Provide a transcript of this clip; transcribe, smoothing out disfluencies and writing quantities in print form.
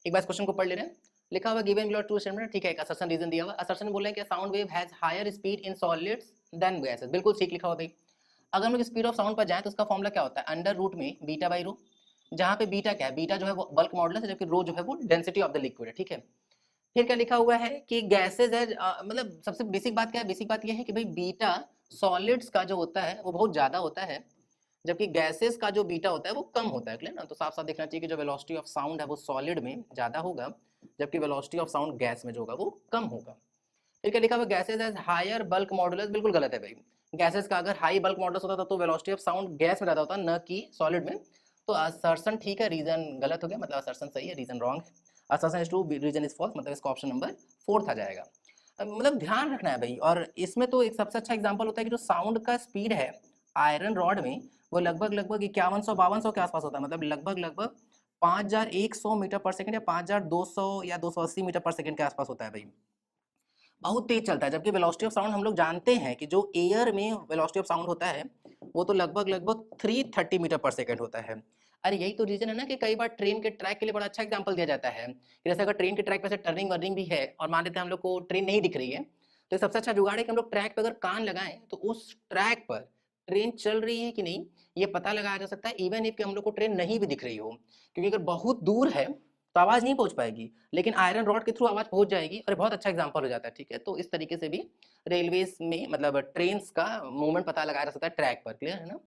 एक बार क्वेश्चन को पढ़ ले रहे हैं। लिखा हुआ गिवन बिलो ट्रू स्टेटमेंट, ठीक है, एक असर्शन रीजन दिया हुआ। असर्शन बोल रहे हैं कि sound wave has higher speed in solids than gases, बिल्कुल ठीक लिखा हुआ भाई। अगर हम लोग स्पीड ऑफ साउंड पर जाएं तो उसका फॉर्मूला क्या होता है, अंडर रूट में बीटा बाई रो, जहां पे बीटा क्या है, बीटा जो है वो बल्क मॉडुलस है, जबकि रो जो है वो डेंसिटी ऑफ द लिक्विड है, ठीक है। फिर क्या लिखा हुआ है कि गैसेज है, मतलब सबसे बेसिक बात क्या है, बेसिक बात यह है कि भाई बीटा सॉलिड्स का जो होता है वो बहुत ज्यादा होता है, जबकि गैसेस का जो बीटा होता है वो कम होता है, क्लियर ना। तो साफ साफ देखना चाहिए कि जो वेलोसिटी ऑफ साउंड है वो सॉलिड में ज्यादा होगा, जबकि वेलोसिटी ऑफ साउंड गैस में जो होगा वो कम होगा। फिर क्या लिखा हुआ, gases has higher bulk modulus, बिल्कुल गलत है भाई। गैसेस का अगर हाई बल्क मॉडुलस होता तो वेलोसिटी ऑफ साउंड गैस में ज्यादा होता, न कि सॉलिड में। तो असर्शन ठीक है, रीजन गलत हो गया, मतलब असर्शन सही है, reason wrong. Assertion is true, reason is false, मतलब इसका ऑप्शन नंबर 4 आ जाएगा। मतलब ध्यान रखना है भाई। और इसमें तो एक सबसे अच्छा एग्जांपल होता है कि जो साउंड का स्पीड है आयरन रॉड में, वो लगभग लगभग 5100-5200 के आसपास होता है, मतलब लगभग लगभग 5100 मीटर पर सेकंड या 5200 या 280 मीटर पर सेकंड के आसपास होता है भाई, बहुत तेज चलता है। जबकि वेलोसिटी ऑफ साउंड हम लोग जानते हैं कि जो एयर में वेलोसिटी ऑफ साउंड होता है वो तो लगभग लगभग 330 मीटर पर सेकंड होता है। अरे यही तो रीजन है ना कि कई बार ट्रेन के ट्रैक के लिए बड़ा अच्छा एग्जांपल दिया जाता है कि जैसे अगर ट्रेन के ट्रैक पे से टर्निंग वर्निंग भी है और मान लेते हैं हम लोग को ट्रेन नहीं दिख रही है, तो सबसे अच्छा जुगाड़ है कि हम लोग ट्रैक पे अगर कान लगाएं तो उस ट्रैक पर ट्रेन चल रही है कि नहीं ये पता लगाया जा सकता है, इवन इफ कि हम लोग को ट्रेन नहीं भी दिख रही हो। क्योंकि अगर बहुत दूर है तो आवाज नहीं पहुंच पाएगी, लेकिन आयरन रॉड के थ्रू आवाज पहुंच जाएगी, और बहुत अच्छा एग्जांपल हो जाता है, ठीक है। तो इस तरीके से भी रेलवेज में मतलब ट्रेन का मूवमेंट पता लगाया जा सकता है ट्रैक पर, क्लियर है ना।